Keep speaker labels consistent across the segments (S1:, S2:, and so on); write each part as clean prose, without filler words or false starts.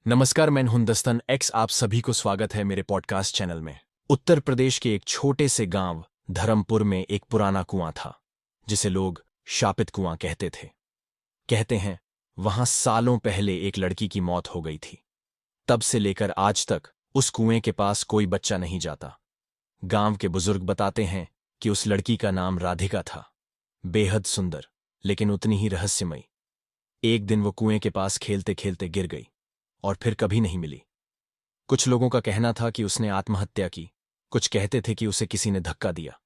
S1: नमस्कार, मैं हुंदस्तन एक्स आप सभी को स्वागत है मेरे पॉडकास्ट चैनल में। उत्तर प्रदेश के एक छोटे से गांव धर्मपुर में एक पुराना कुआं था जिसे लोग शापित कुआं कहते थे। कहते हैं वहां सालों पहले एक लड़की की मौत हो गई थी। तब से लेकर आज तक उस कुएं के पास कोई बच्चा नहीं जाता। गांव के बुजुर्ग बताते हैं कि उस लड़की का नाम राधिका था। बेहद सुंदर लेकिन उतनी ही रहस्यमयी। एक दिन वो कुएं के पास खेलते खेलते गिर गई और फिर कभी नहीं मिली। कुछ लोगों का कहना था कि उसने आत्महत्या की, कुछ कहते थे कि उसे किसी ने धक्का दिया,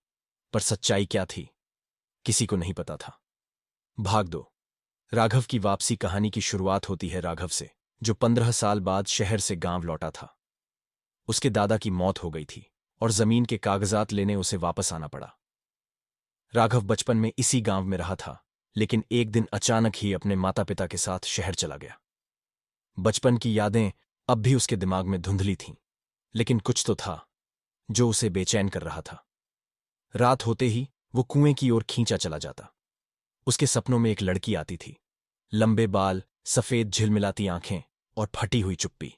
S1: पर सच्चाई क्या थी किसी को नहीं पता था। भाग दो। राघव की वापसी कहानी की शुरुआत होती है राघव से, जो 15 साल बाद शहर से गांव लौटा था। उसके दादा की मौत हो गई थी और जमीन के कागजात लेने उसे वापस आना पड़ा। राघव बचपन में इसी गांव में रहा था, लेकिन एक दिन अचानक ही अपने माता पिता के साथ शहर चला गया। बचपन की यादें अब भी उसके दिमाग में धुंधली थीं, लेकिन कुछ तो था जो उसे बेचैन कर रहा था। रात होते ही वो कुएं की ओर खींचा चला जाता। उसके सपनों में एक लड़की आती थी, लंबे बाल, सफेद झिलमिलाती आंखें और फटी हुई चुप्पी।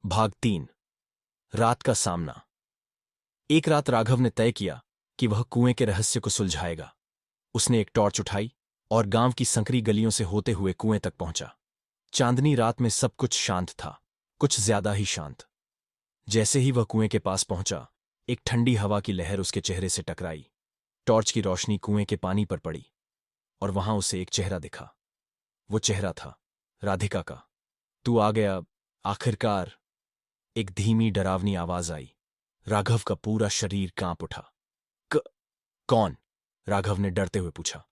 S1: भाग 3। रात का सामना। एक रात राघव ने तय किया कि वह कुएं के रहस्य को सुलझाएगा। उसने एक टॉर्च उठाई और गांव की संकरी गलियों से होते हुए कुएं तक पहुंचा। चांदनी रात में सब कुछ शांत था, कुछ ज्यादा ही शांत। जैसे ही वह कुएं के पास पहुंचा, एक ठंडी हवा की लहर उसके चेहरे से टकराई। टॉर्च की रोशनी कुएं के पानी पर पड़ी और वहां उसे एक चेहरा दिखा। वो चेहरा था राधिका का। तू आ गया आखिरकार, एक धीमी डरावनी आवाज आई। राघव का पूरा शरीर कांप उठा। क कौन? राघव ने डरते हुए पूछा।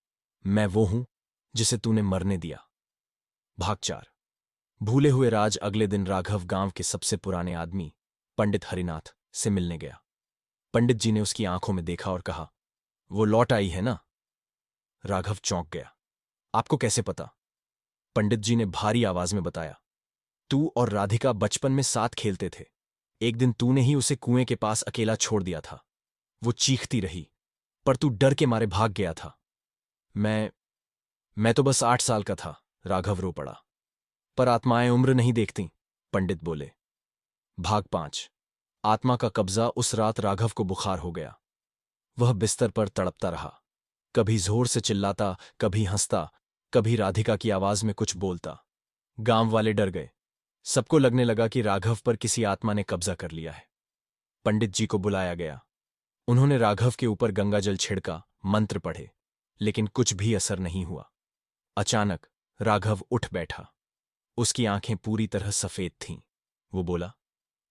S1: मैं वो हूं जिसे तूने मरने दिया। भाग 4। भूले हुए राज। अगले दिन राघव गांव के सबसे पुराने आदमी पंडित हरिनाथ से मिलने गया। पंडित जी ने उसकी आंखों में देखा और कहा, वो लौट आई है ना? राघव चौंक गया। आपको कैसे पता? पंडित जी ने भारी आवाज में बताया, तू और राधिका बचपन में साथ खेलते थे। एक दिन तूने ही उसे कुएं के पास अकेला छोड़ दिया था। वो चीखती रही, पर तू डर के मारे भाग गया था। मैं तो बस 8 साल का था। राघव रो पड़ा। पर आत्माएं उम्र नहीं देखती, पंडित बोले। भाग 5। आत्मा का कब्जा। उस रात राघव को बुखार हो गया। वह बिस्तर पर तड़पता रहा, कभी जोर से चिल्लाता, कभी हंसता, कभी राधिका की आवाज में कुछ बोलता। गांव वाले डर गए। सबको लगने लगा कि राघव पर किसी आत्मा ने कब्जा कर लिया है। पंडित जी को बुलाया गया। उन्होंने राघव के ऊपर गंगाजल छिड़का, मंत्र पढ़े, लेकिन कुछ भी असर नहीं हुआ। अचानक राघव उठ बैठा। उसकी आंखें पूरी तरह सफेद थीं। वो बोला,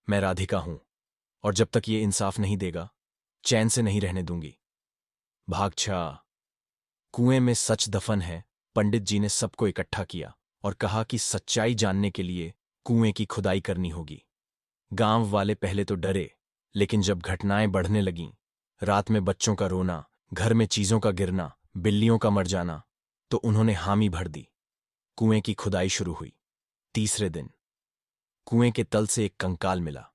S1: मैं राधिका हूं, और जब तक ये इंसाफ नहीं देगा, चैन से नहीं रहने दूंगी। भाग 6। कुएं में सच दफन है। पंडित जी ने सबको इकट्ठा किया और कहा कि सच्चाई जानने के लिए कुएं की खुदाई करनी होगी। गांव वाले पहले तो डरे, लेकिन जब घटनाएं बढ़ने लगीं, रात में बच्चों का रोना, घर में चीजों का गिरना, बिल्लियों का मर जाना, तो उन्होंने हामी भर दी। कुएं की खुदाई शुरू हुई। तीसरे दिन कुएं के तल से एक कंकाल मिला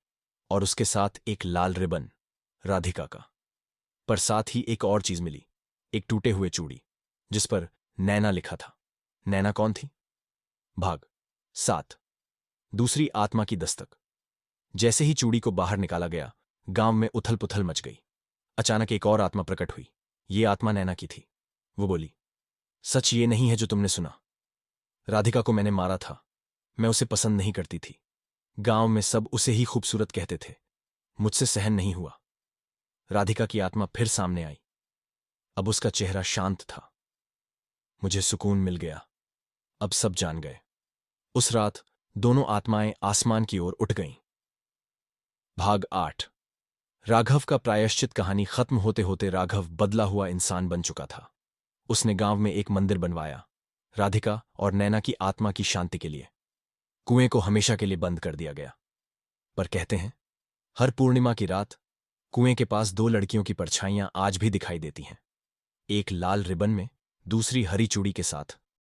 S1: और उसके साथ एक लाल रिबन, राधिका का। पर साथ ही एक और चीज मिली, एक टूटे हुए चूड़ी जिस पर नैना लिखा था। नैना कौन थी? भाग 7। दूसरी आत्मा की दस्तक। जैसे ही चूड़ी को बाहर निकाला गया, गांव में उथल पुथल मच गई। अचानक एक और आत्मा प्रकट हुई। ये आत्मा नैना की थी। वो बोली, सच ये नहीं है जो तुमने सुना। राधिका को मैंने मारा था। मैं उसे पसंद नहीं करती थी। गांव में सब उसे ही खूबसूरत कहते थे। मुझसे सहन नहीं हुआ। राधिका की आत्मा फिर सामने आई। अब उसका चेहरा शांत था। मुझे सुकून मिल गया। अब सब जान गए। उस रात दोनों आत्माएं आसमान की ओर उठ गईं। भाग 8। राघव का प्रायश्चित। कहानी खत्म होते होते राघव बदला हुआ इंसान बन चुका था। उसने गांव में एक मंदिर बनवाया, राधिका और नैना की आत्मा की शांति के लिए। कुएं को हमेशा के लिए बंद कर दिया गया। पर कहते हैं, हर पूर्णिमा की रात कुएं के पास 2 लड़कियों की परछाइयां आज भी दिखाई देती हैं। एक लाल रिबन में, दूसरी हरी चूड़ी के साथ।